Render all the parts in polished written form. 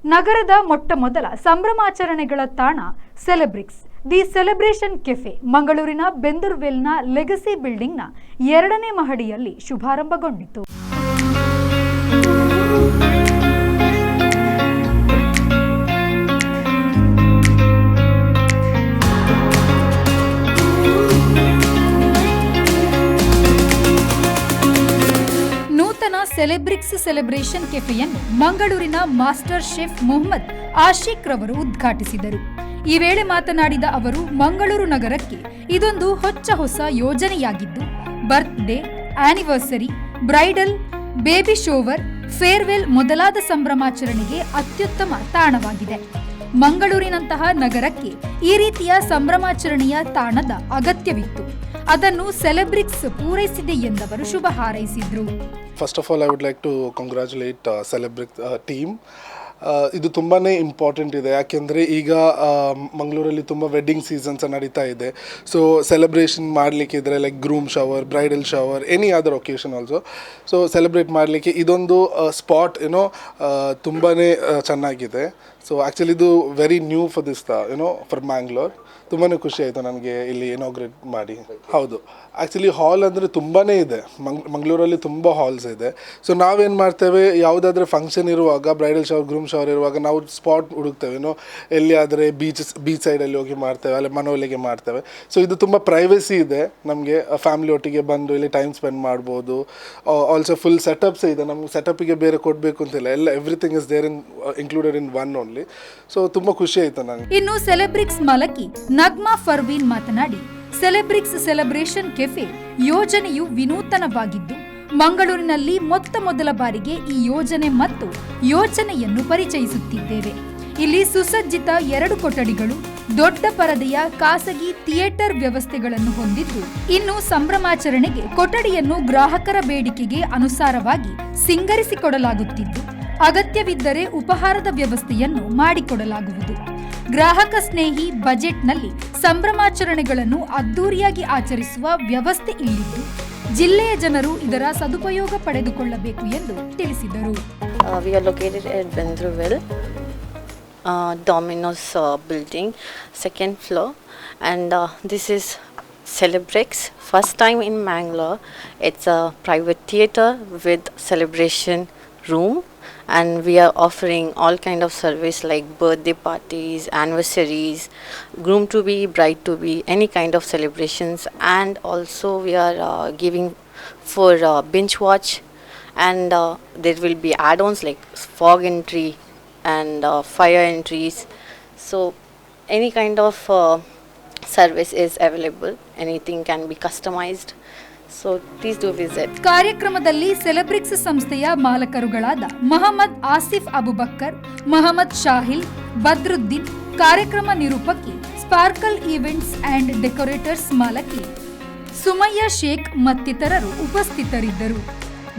ನಗರದ ಮೊಟ್ಟಮೊದಲ ಸಂಭ್ರಮಾಚರಣೆಗಳ ತಾಣ ಸೆಲೆಬ್ರಿಕ್ಸ್ ದಿ ಸೆಲೆಬ್ರೇಷನ್ ಕೆಫೆ ಮಂಗಳೂರಿನ ಬೆಂದೂರ್ವೆಲ್ನ ಲೆಗಸಿ ಬಿಲ್ಡಿಂಗ್ನ 2ನೇ ಮಹಡಿಯಲ್ಲಿ ಶುಭಾರಂಭಗೊಂಡಿತು. ಸೆಲೆಬ್ರಿಕ್ಸ್ ಸೆಲೆಬ್ರೇಷನ್ ಕೆಫೆಯನ್ನು ಮಂಗಳೂರಿನ ಮಾಸ್ಟರ್ ಶೆಫ್ ಮೊಹಮ್ಮದ್ ಆಶಿಕ್ ರವರು ಉದ್ಘಾಟಿಸಿದರು. ಈ ವೇಳೆ ಮಾತನಾಡಿದ ಅವರು, ಮಂಗಳೂರು ನಗರಕ್ಕೆ ಇದೊಂದು ಹೊಸ ಯೋಜನೆಯಾಗಿದ್ದು birthday, anniversary, bridal, baby shower, farewell ಮೊದಲಾದ ಸಂಭ್ರಮಾಚರಣೆಗೆ ಅತ್ಯುತ್ತಮ ತಾಣವಾಗಿದೆ. ಮಂಗಳೂರಿನಂತಹ ನಗರಕ್ಕೆ ಈ ರೀತಿಯ ಸಂಭ್ರಮಾಚರಣೆಯ ತಾಣದ ಅಗತ್ಯವಿತ್ತು. ಅದನ್ನು ಸೆಲೆಬ್ರಿಕ್ಸ್ ಪೂರೈಸಿದೆ ಎಂದವರು ಶುಭ ಹಾರೈಸಿದರು. First of all, I would like to congratulate Celebrix team. ಇದು ತುಂಬಾ ಇಂಪಾರ್ಟೆಂಟ್ ಇದೆ, ಯಾಕೆಂದರೆ ಈಗ ಮಂಗಳೂರಲ್ಲಿ ತುಂಬ ವೆಡ್ಡಿಂಗ್ ಸೀಸನ್ಸ್ ನಡೀತಾ ಇದೆ. ಸೊ ಸೆಲೆಬ್ರೇಷನ್ ಮಾಡಲಿಕ್ಕಿದ್ರೆ like groom shower, bridal shower, any other occasion also. So celebrate ಮಾಡಲಿಕ್ಕೆ ಇದೊಂದು ಸ್ಪಾಟ್ ತುಂಬಾ ಚೆನ್ನಾಗಿದೆ. ಸೊ ಆ್ಯಕ್ಚುಲಿ ಇದು very new for this for Mangalore. ತುಂಬಾ ಖುಷಿ ಆಯಿತು ನನಗೆ ಇಲ್ಲಿ ಇನಾಗ್ರೇಟ್ ಮಾಡಿ. ಹೌದು, ಆ್ಯಕ್ಚುಲಿ ಹಾಲ್ ಅಂದರೆ ತುಂಬಾ ಇದೆ, ಮಂಗಳೂರಲ್ಲಿ ತುಂಬ ಹಾಲ್ಸ್ ಇದೆ. ಸೊ ನಾವೇನು ಮಾಡ್ತೇವೆ, ಯಾವುದಾದ್ರೂ ಫಂಕ್ಷನ್ ಇರುವಾಗ, ಬ್ರೈಡಲ್ ಶವರ್, ಗ್ರೂಮ್ ಶವರ್ ಇರುವಾಗ ನಾವು ಸ್ಪಾಟ್ ಹುಡುಕ್ತೇವೆ. ಎಲ್ಲಿ ಆದರೆ ಬೀಚ್ ಸೈಡಲ್ಲಿ ಹೋಗಿ ಮಾಡ್ತೇವೆ, ಅಲ್ಲಿ ಮನವೊಲಿಗೆ ಮಾಡ್ತೇವೆ. ಸೊ ಇದು ತುಂಬ ಪ್ರೈವಸಿ ಇದೆ, ನಮಗೆ ಫ್ಯಾಮಿಲಿ ಒಟ್ಟಿಗೆ ಬಂದು ಇಲ್ಲಿ ಟೈಮ್ ಸ್ಪೆಂಡ್ ಮಾಡ್ಬೋದು. ಆಲ್ಸೋ ಫುಲ್ ಸೆಟಪ್ಸ್ ಇದೆ, ನಮ್ಗೆ ಸೆಟಪ್ಪಿಗೆ ಬೇರೆ ಕೊಡಬೇಕು ಅಂತಿಲ್ಲ, ಎಲ್ಲ everything is there included in one only. So ತುಂಬ ಖುಷಿ ಆಯಿತು ನನಗೆ. ಇನ್ನು ಸೆಲೆಬ್ರಿಕ್ಸ್ ಮಾಲಕಿ ನಗ್ಮಾ ಫರ್ವೀನ್ ಮಾತನಾಡಿ, ಸೆಲೆಬ್ರಿಕ್ಸ್ ಸೆಲೆಬ್ರೇಷನ್ ಕೆಫೆ ಯೋಜನೆಯು ವಿನೂತನವಾಗಿದ್ದು ಮಂಗಳೂರಿನಲ್ಲಿ ಮೊದಲ ಬಾರಿಗೆ ಈ ಯೋಜನೆ ಮತ್ತು ಯೋಚನೆಯನ್ನು ಪರಿಚಯಿಸುತ್ತಿದ್ದೇವೆ. ಇಲ್ಲಿ ಸುಸಜ್ಜಿತ 2 ಕೊಠಡಿಗಳು, ದೊಡ್ಡ ಪರದೆಯ ಖಾಸಗಿ ಥಿಯೇಟರ್ ವ್ಯವಸ್ಥೆಗಳನ್ನು ಹೊಂದಿದ್ದು, ಇನ್ನು ಸಂಭ್ರಮಾಚರಣೆಗೆ ಕೊಠಡಿಯನ್ನು ಗ್ರಾಹಕರ ಬೇಡಿಕೆಗೆ ಅನುಸಾರವಾಗಿ ಸಿಂಗರಿಸಿಕೊಡಲಾಗುತ್ತಿದ್ದು, ಅಗತ್ಯವಿದ್ದರೆ ಉಪಹಾರದ ವ್ಯವಸ್ಥೆಯನ್ನು ಮಾಡಿಕೊಡಲಾಗುವುದು. ಗ್ರಾಹಕ ಸ್ನೇಹಿ ಬಜೆಟ್ನಲ್ಲಿ ಸಂಭ್ರಮಾಚರಣೆಗಳನ್ನು ಅದ್ದೂರಿಯಾಗಿ ಆಚರಿಸುವ ವ್ಯವಸ್ಥೆ ಇಲ್ಲಿದ್ದು, ಜಿಲ್ಲೆಯ ಜನರು ಇದರ ಸದುಪಯೋಗ ಪಡೆದುಕೊಳ್ಳಬೇಕು ಎಂದು ತಿಳಿಸಿದರು. We are located at Bendravel, Domino's building, 2nd floor, and this is Celebrix. First time in Mangalore. It's a private theater with celebration room, and we are offering all kind of service like birthday parties, anniversaries, groom to be, bride to be, any kind of celebrations. And also we are giving for binge watch, and there will be add-ons like fog entry and fire entries. So any kind of service is available, anything can be customized. So please do visit. ಕಾರ್ಯಕ್ರಮದಲ್ಲಿ ಸೆಲೆಬ್ರಿಕ್ಸ್ ಸಂಸ್ಥೆಯ ಮಾಲಕರುಗಳಾದ ಮೊಹಮ್ಮದ್ ಆಸಿಫ್ ಅಬುಬಕ್ಕರ್, ಮೊಹಮ್ಮದ್ ಶಾಹಿಲ್, ಬದ್ರುದ್ದೀನ್, ಕಾರ್ಯಕ್ರಮ ನಿರೂಪಕಿ, sparkle events and decorators ಮಾಲಕಿ ಸುಮಯ್ಯ ಶೇಖ್ ಮತ್ತಿತರರು ಉಪಸ್ಥಿತರಿದ್ದರು.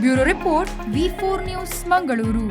Bureau report, V4 news, Mangaluru.